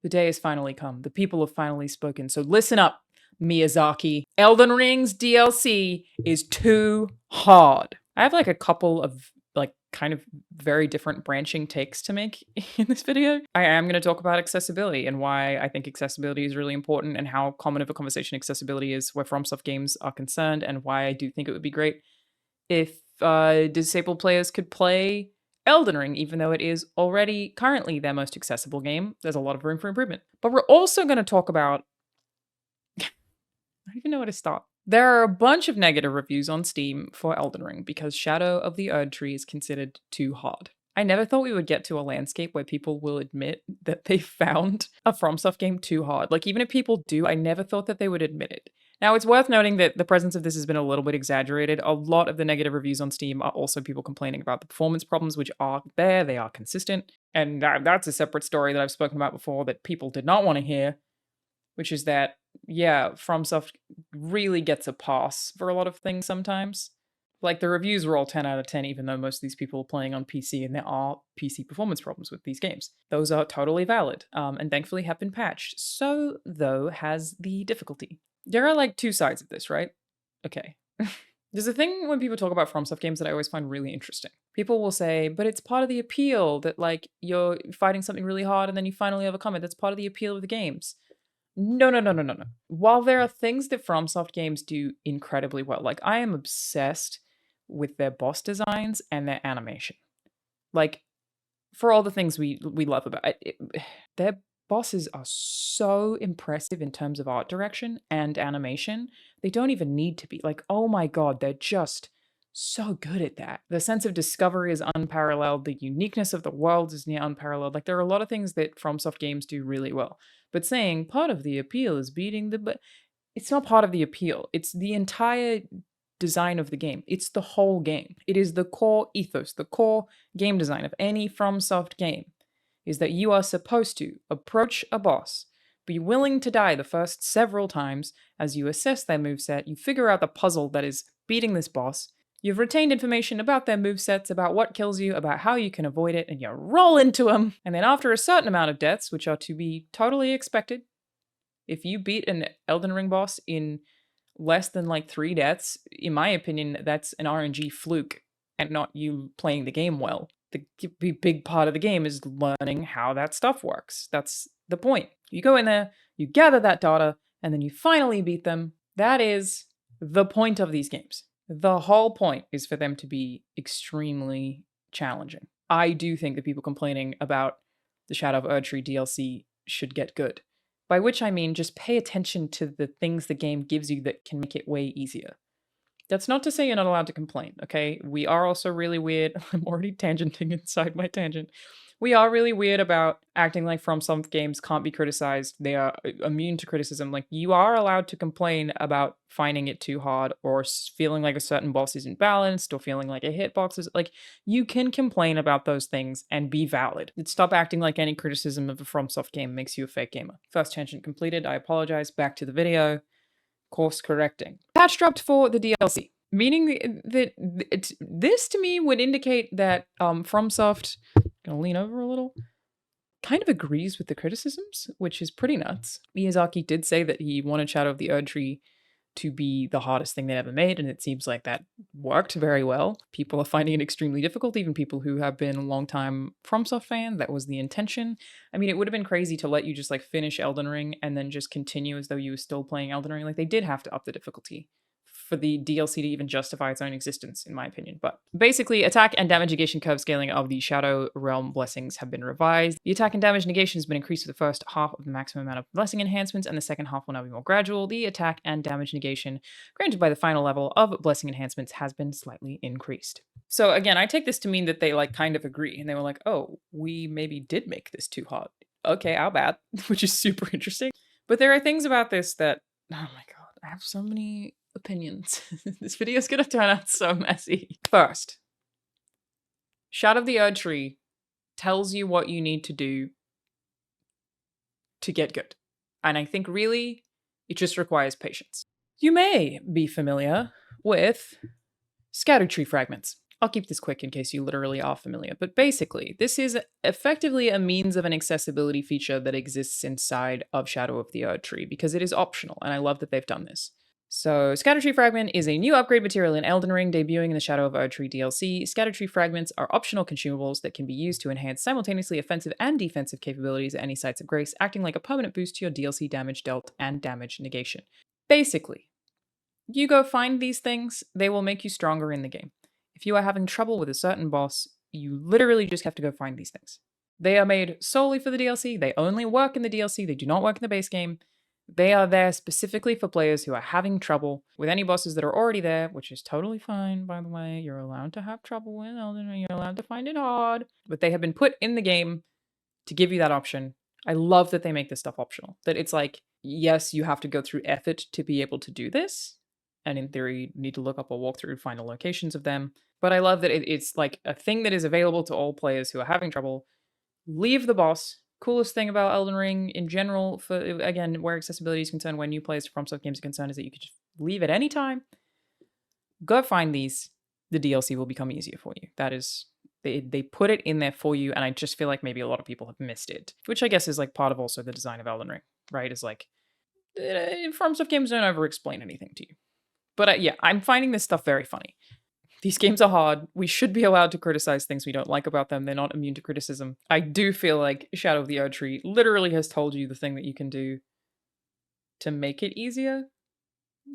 The day has finally come. The people have finally spoken. So listen up, Miyazaki. Elden Ring's DLC is too hard. I have like a couple of like kind of very different branching takes to make in this video. I am going to talk about accessibility and why I think accessibility is really important and how common of a conversation accessibility is where FromSoft games are concerned, and why I do think it would be great if disabled players could play Elden Ring, even though it is already currently their most accessible game. There's a lot of room for improvement. But we're also going to talk about... I don't even know where to start. There are a bunch of negative reviews on Steam for Elden Ring because Shadow of the Erdtree is considered too hard. I never thought we would get to a landscape where people will admit that they found a FromSoft game too hard. Like, even if people do, I never thought that they would admit it. Now, it's worth noting that the presence of this has been a little bit exaggerated. A lot of the negative reviews on Steam are also people complaining about the performance problems, which are there, they are consistent. And that's a separate story that I've spoken about before that people did not want to hear, which is that, yeah, FromSoft really gets a pass for a lot of things sometimes. Like, the reviews were all 10 out of 10, even though most of these people are playing on PC, and there are PC performance problems with these games. Those are totally valid, and thankfully have been patched. So, though, has the difficulty. There are like two sides of this, right? Okay. There's a thing when people talk about FromSoft games that I always find really interesting. People will say, but it's part of the appeal that, like, you're fighting something really hard and then you finally overcome it. That's part of the appeal of the games. No. While there are things that FromSoft games do incredibly well, like, I am obsessed with their boss designs and their animation. Like, for all the things we love about it, their bosses are so impressive in terms of art direction and animation. They don't even need to be. Like, oh my god, they're just so good at that. The sense of discovery is unparalleled. The uniqueness of the worlds is near unparalleled. Like, there are a lot of things that FromSoft games do really well. But saying part of the appeal is beating the... It's not part of the appeal. It's the entire design of the game. It's the whole game. It is the core ethos, the core game design of any FromSoft game, is that you are supposed to approach a boss, be willing to die the first several times as you assess their moveset, you figure out the puzzle that is beating this boss, you've retained information about their movesets, about what kills you, about how you can avoid it, and you roll into them. And then after a certain amount of deaths, which are to be totally expected, if you beat an Elden Ring boss in less than like 3 deaths, in my opinion, that's an RNG fluke and not you playing the game well. The big part of the game is learning how that stuff works. That's the point. You go in there, you gather that data, and then you finally beat them. That is the point of these games. The whole point is for them to be extremely challenging. I do think that people complaining about the Shadow of Erdtree DLC should get good. By which I mean just pay attention to the things the game gives you that can make it way easier. That's not to say you're not allowed to complain, okay? We are also really weird. I'm already tangenting inside my tangent. We are really weird about acting like FromSoft games can't be criticized. They are immune to criticism. Like, you are allowed to complain about finding it too hard or feeling like a certain boss isn't balanced or feeling like a hitbox is... Like, you can complain about those things and be valid. Stop acting like any criticism of a FromSoft game makes you a fake gamer. First tangent completed. I apologize. Back to the video. Course correcting. Patch dropped for the DLC, meaning that this to me would indicate that FromSoft... Gonna lean over a little, kind of agrees with the criticisms, which is pretty nuts. Miyazaki did say that he wanted Shadow of the Erdtree to be the hardest thing they ever made, and it seems like that worked very well. People are finding it extremely difficult, even people who have been a long-time FromSoft fan. That was the intention. I mean, it would have been crazy to let you just like finish Elden Ring and then just continue as though you were still playing Elden Ring. Like, they did have to up the difficulty for the DLC to even justify its own existence, in my opinion. But basically, attack and damage negation curve scaling of the Shadow Realm blessings have been revised. The attack and damage negation has been increased for the first half of the maximum amount of blessing enhancements, and the second half will now be more gradual. The attack and damage negation granted by the final level of blessing enhancements has been slightly increased. So again, I take this to mean that they like kind of agree, and they were like, oh, we maybe did make this too hard. Okay, how bad? Which is super interesting. But there are things about this that, oh my god, I have so many opinions. This video is gonna turn out so messy. First, Shadow of the Erdtree tells you what you need to do to get good. And I think really, it just requires patience. You may be familiar with scatter tree fragments. I'll keep this quick in case you literally are familiar, but basically, this is effectively a means of an accessibility feature that exists inside of Shadow of the Erdtree because it is optional, and I love that they've done this. So, Scattertree Fragment is a new upgrade material in Elden Ring, debuting in the Shadow of Erdtree DLC. Scattertree Fragments are optional consumables that can be used to enhance simultaneously offensive and defensive capabilities at any sites of grace, acting like a permanent boost to your DLC damage dealt and damage negation. Basically, you go find these things, they will make you stronger in the game. If you are having trouble with a certain boss, you literally just have to go find these things. They are made solely for the DLC, they only work in the DLC, they do not work in the base game. They are there specifically for players who are having trouble with any bosses that are already there, which is totally fine, by the way. You're allowed to have trouble with Elden Ring, you're allowed to find it hard. But they have been put in the game to give you that option. I love that they make this stuff optional. That it's like, yes, you have to go through effort to be able to do this. And in theory, you need to look up or walk through and find the locations of them. But I love that it's like a thing that is available to all players who are having trouble. Leave the boss. Coolest thing about Elden Ring in general, for again, where accessibility is concerned, when new players from FromSoft games are concerned, is that you could just leave at any time. Go find these. The DLC will become easier for you. That is, they put it in there for you, and I just feel like maybe a lot of people have missed it, which I guess is like part of also the design of Elden Ring, right? Is like, FromSoft games don't over-explain anything to you. But yeah, I'm finding this stuff very funny. These games are hard. We should be allowed to criticize things we don't like about them. They're not immune to criticism. I do feel like Shadow of the Erdtree literally has told you the thing that you can do to make it easier.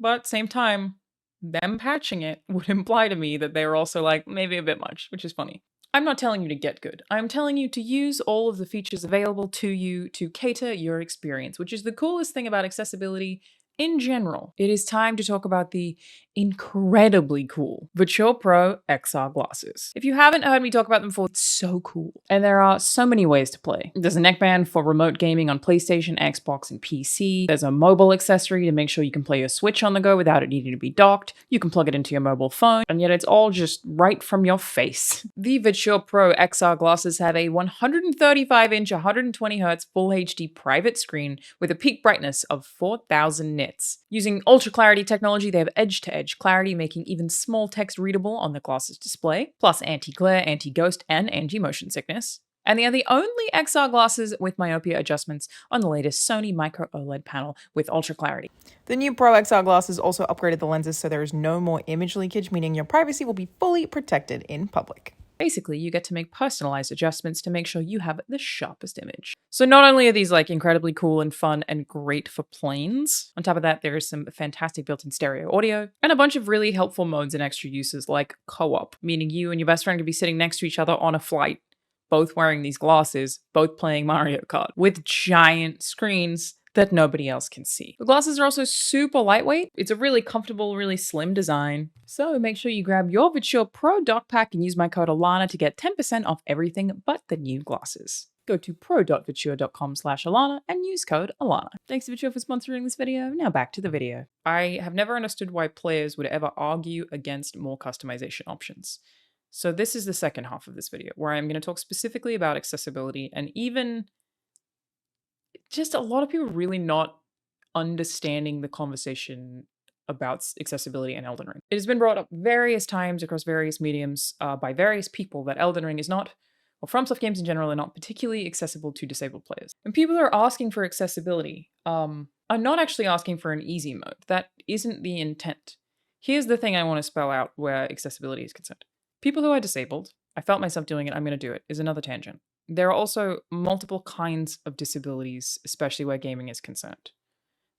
But same time, them patching it would imply to me that they were also like, maybe a bit much, which is funny. I'm not telling you to get good. I'm telling you to use all of the features available to you to cater your experience, which is the coolest thing about accessibility in general. It is time to talk about the incredibly cool Virtual Pro XR glasses. If you haven't heard me talk about them before, it's so cool. And there are so many ways to play. There's a neckband for remote gaming on PlayStation, Xbox, and PC. There's a mobile accessory to make sure you can play your Switch on the go without it needing to be docked. You can plug it into your mobile phone, and yet it's all just right from your face. The Virtual Pro XR glasses have a 135-inch, 120Hz Full HD private screen with a peak brightness of 4000 nits. Using ultra clarity technology, they have edge-to-edge clarity, making even small text readable on the glasses display, plus anti-glare, anti-ghost, and anti-motion sickness. And they are the only XR glasses with myopia adjustments on the latest Sony Micro OLED panel with ultra clarity. The new Pro XR glasses also upgraded the lenses so there is no more image leakage, meaning your privacy will be fully protected in public. Basically, you get to make personalized adjustments to make sure you have the sharpest image. So not only are these like incredibly cool and fun and great for planes, on top of that, there is some fantastic built-in stereo audio and a bunch of really helpful modes and extra uses like co-op, meaning you and your best friend could be sitting next to each other on a flight, both wearing these glasses, both playing Mario Kart with giant screens that nobody else can see. The glasses are also super lightweight. It's a really comfortable, really slim design. So make sure you grab your Virtual Pro dock pack and use my code Alanah to get 10% off everything but the new glasses. Go to pro.virtua.com/Alanah and use code Alanah. Thanks to Virtua for sponsoring this video. Now back to the video. I have never understood why players would ever argue against more customization options. So this is the second half of this video, where I'm going to talk specifically about accessibility and even just a lot of people really not understanding the conversation about accessibility in Elden Ring. It has been brought up various times across various mediums by various people that Elden Ring is not, or FromSoft games in general, are not particularly accessible to disabled players. And people are asking for accessibility are not actually asking for an easy mode. That isn't the intent. Here's the thing I want to spell out where accessibility is concerned. People who are disabled, I felt myself doing it, I'm going to do it, is another tangent. There are also multiple kinds of disabilities, especially where gaming is concerned.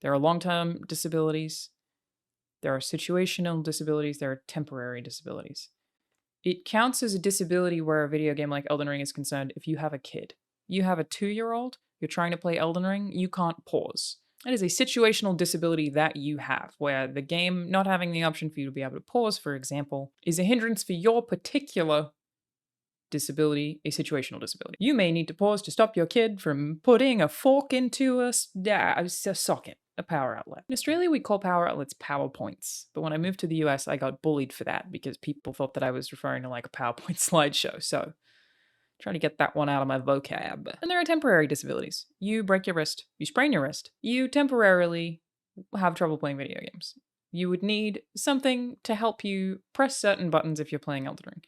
There are long-term disabilities, there are situational disabilities, there are temporary disabilities. It counts as a disability where a video game like Elden Ring is concerned if you have a kid. You have a 2-year-old, you're trying to play Elden Ring, you can't pause. That is a situational disability that you have, where the game not having the option for you to be able to pause, for example, is a hindrance for your particular disability, a situational disability. You may need to pause to stop your kid from putting a fork into a socket, a power outlet. In Australia, we call power outlets PowerPoints, but when I moved to the US, I got bullied for that because people thought that I was referring to like a PowerPoint slideshow, so trying to get that one out of my vocab. And there are temporary disabilities. You break your wrist, you sprain your wrist, you temporarily have trouble playing video games. You would need something to help you press certain buttons if you're playing Elden Ring.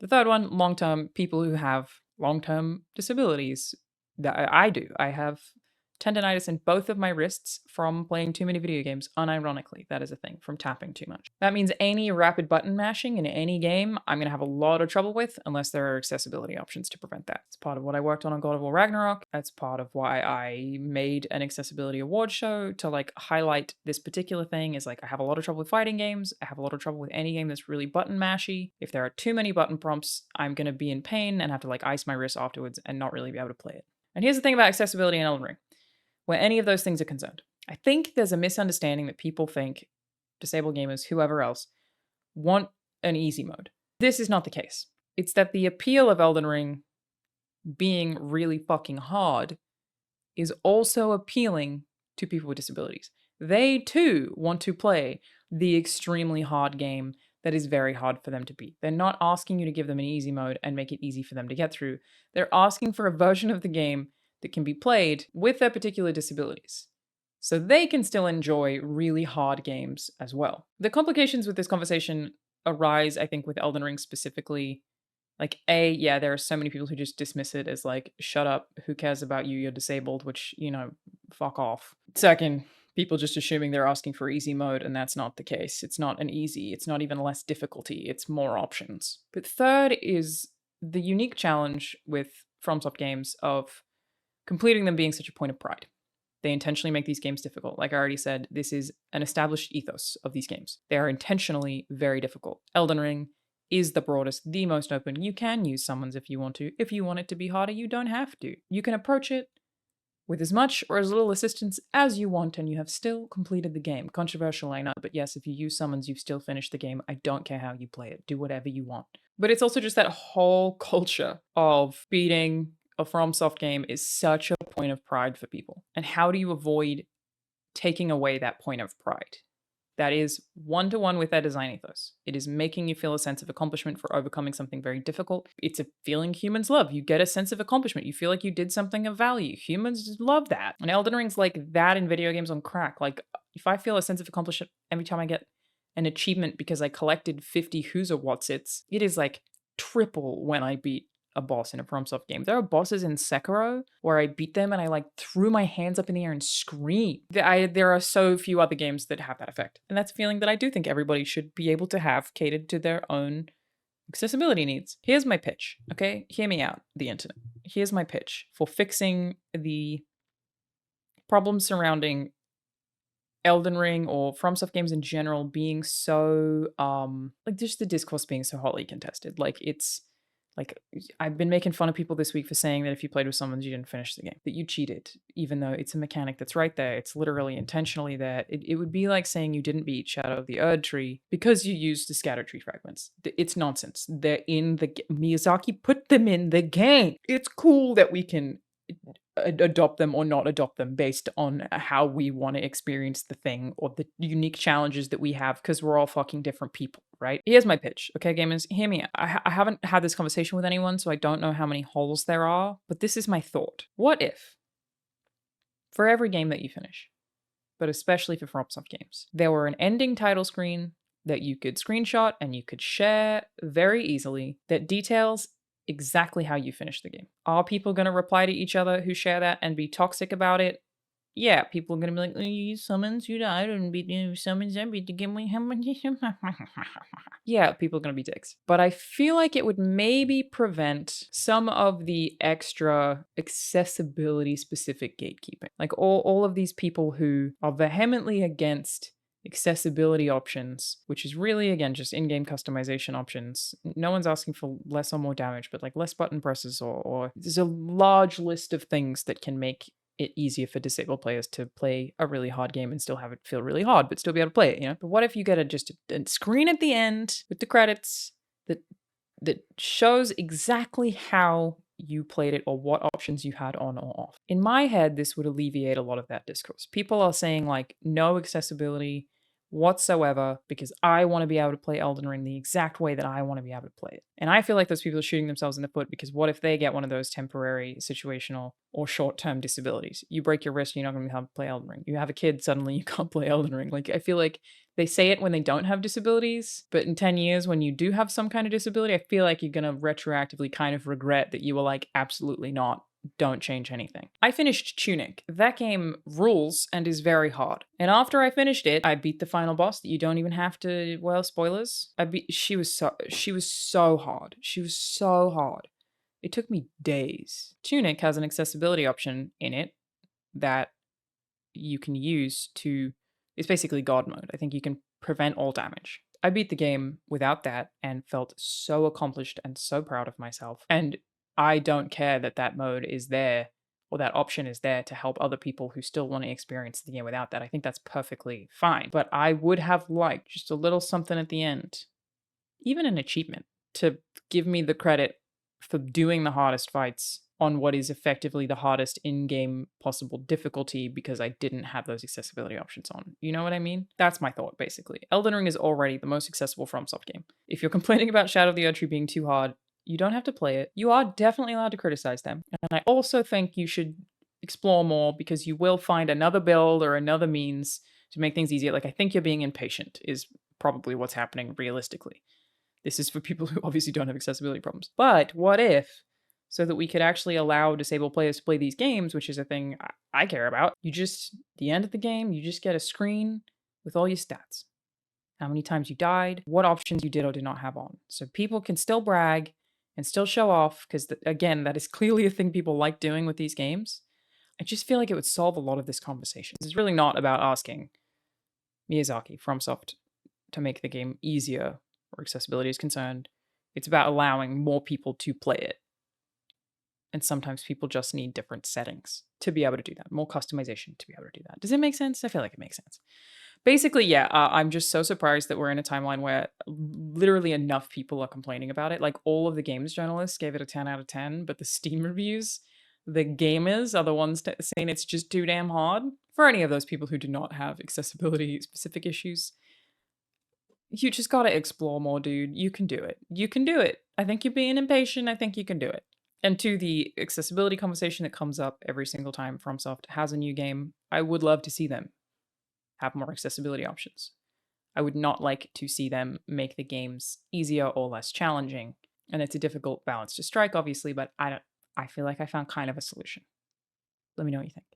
The third one, long-term, people who have long-term disabilities. That I do. I have tendonitis in both of my wrists from playing too many video games. Unironically, that is a thing, from tapping too much. That means any rapid button mashing in any game, I'm going to have a lot of trouble with unless there are accessibility options to prevent that. It's part of what I worked on God of War Ragnarok. That's part of why I made an accessibility award show to like highlight this particular thing. Is like, I have a lot of trouble with fighting games. I have a lot of trouble with any game that's really button mashy. If there are too many button prompts, I'm going to be in pain and have to like ice my wrist afterwards and not really be able to play it. And here's the thing about accessibility in Elden Ring. Where any of those things are concerned, I think there's a misunderstanding that people think disabled gamers, whoever else, want an easy mode. This is not the case. It's that the appeal of Elden Ring being really fucking hard is also appealing to people with disabilities. They too want to play the extremely hard game that is very hard for them to beat. They're not asking you to give them an easy mode and make it easy for them to get through. They're asking for a version of the game that can be played with their particular disabilities. So they can still enjoy really hard games as well. The complications with this conversation arise, I think, with Elden Ring specifically. Like, yeah, there are so many people who just dismiss it as like, shut up, who cares about you, you're disabled, which, fuck off. Second, people just assuming they're asking for easy mode, and that's not the case. It's not an easy, it's not even less difficulty, it's more options. But third is the unique challenge with FromSoft games of completing them being such a point of pride. They intentionally make these games difficult. Like I already said, this is an established ethos of these games. They are intentionally very difficult. Elden Ring is the broadest, the most open. You can use summons if you want to. If you want it to be harder, you don't have to. You can approach it with as much or as little assistance as you want, and you have still completed the game. Controversial, I know, but yes, if you use summons, you've still finished the game. I don't care how you play it. Do whatever you want. But it's also just that whole culture of beating a FromSoft game is such a point of pride for people. And how do you avoid taking away that point of pride? That is one-to-one with their design ethos. It is making you feel a sense of accomplishment for overcoming something very difficult. It's a feeling humans love. You get a sense of accomplishment. You feel like you did something of value. Humans just love that. And Elden Ring's like that in video games on crack. Like, if I feel a sense of accomplishment every time I get an achievement because I collected 50 Who's a Whatsits, it is like triple when I beat a boss in a FromSoft game. There are bosses in Sekiro where I beat them and I like threw my hands up in the air and screamed. There are so few other games that have that effect. And that's a feeling that I do think everybody should be able to have catered to their own accessibility needs. Here's my pitch, okay? Hear me out, the internet. Here's my pitch for fixing the problems surrounding Elden Ring or FromSoft games in general being so, like just the discourse being so hotly contested. Like, I've been making fun of people this week for saying that if you played with summons, you didn't finish the game, that you cheated, even though it's a mechanic that's right there. It's literally intentionally there. It would be like saying you didn't beat Shadow of the Erd Tree because you used the Scatter Tree fragments. It's nonsense. They're in the Miyazaki put them in the game. It's cool that we can adopt them or not adopt them based on how we want to experience the thing or the unique challenges that we have, because we're all fucking different people, right? Here's my pitch, okay, gamers? Hear me out. I haven't had this conversation with anyone, so I don't know how many holes there are, but this is my thought. What if, for every game that you finish, but especially for FromSoft games, there were an ending title screen that you could screenshot and you could share very easily that details exactly how you finish the game? Are people going to reply to each other who share that and be toxic about it? Yeah, people are going to be like, oh, you use summons, you died, and beat you summons, and beat the game. Yeah, people are going to be dicks. But I feel like it would maybe prevent some of the extra accessibility specific gatekeeping. Like all of these people who are vehemently against accessibility options, which is really, again, just in-game customization options. No one's asking for less or more damage, but like less button presses or there's a large list of things that can make it easier for disabled players to play a really hard game and still have it feel really hard, but still be able to play it, you know? But what if you get a screen at the end with the credits that shows exactly how you played it or what options you had on or off? In my head, this would alleviate a lot of that discourse. People are saying like no accessibility, whatsoever because I want to be able to play Elden Ring the exact way that I want to be able to play it. And I feel like those people are shooting themselves in the foot because what if they get one of those temporary, situational, or short-term disabilities? You break your wrist, you're not going to be able to play Elden Ring. You have a kid, suddenly you can't play Elden Ring. Like, I feel like they say it when they don't have disabilities, but in 10 years, when you do have some kind of disability, I feel like you're going to retroactively kind of regret that you were like, absolutely not. Don't change anything. I finished Tunic. That game rules and is very hard. And after I finished it, I beat the final boss that you don't even have to, well, spoilers. She was so hard. She was so hard. It took me days. Tunic has an accessibility option in it that you can use to, it's basically God mode. I think you can prevent all damage. I beat the game without that and felt so accomplished and so proud of myself. And I don't care that that mode is there or that option is there to help other people who still want to experience the game without that. I think that's perfectly fine. But I would have liked just a little something at the end, even an achievement, to give me the credit for doing the hardest fights on what is effectively the hardest in-game possible difficulty because I didn't have those accessibility options on. You know what I mean? That's my thought, basically. Elden Ring is already the most accessible FromSoft game. If you're complaining about Shadow of the Erdtree being too hard, you don't have to play it. You are definitely allowed to criticize them. And I also think you should explore more because you will find another build or another means to make things easier. Like, I think you're being impatient is probably what's happening realistically. This is for people who obviously don't have accessibility problems. But what if, so that we could actually allow disabled players to play these games, which is a thing I care about, you just, at the end of the game, you just get a screen with all your stats. How many times you died, what options you did or did not have on. So people can still brag and still show off, because again, that is clearly a thing people like doing with these games. I just feel like it would solve a lot of this conversation. It's really not about asking Miyazaki, FromSoft, to make the game easier where accessibility is concerned. It's about allowing more people to play it. And sometimes people just need different settings to be able to do that, more customization to be able to do that. Does it make sense? I feel like it makes sense. Basically, yeah, I'm just so surprised that we're in a timeline where literally enough people are complaining about it. Like, all of the games journalists gave it a 10 out of 10, but the Steam reviews, the gamers are the ones saying it's just too damn hard. For any of those people who do not have accessibility specific issues, you just gotta explore more, dude. You can do it. You can do it. I think you're being impatient. I think you can do it. And to the accessibility conversation that comes up every single time FromSoft has a new game, I would love to see them have more accessibility options. I would not like to see them make the games easier or less challenging. And it's a difficult balance to strike, obviously, but I feel like I found kind of a solution. Let me know what you think.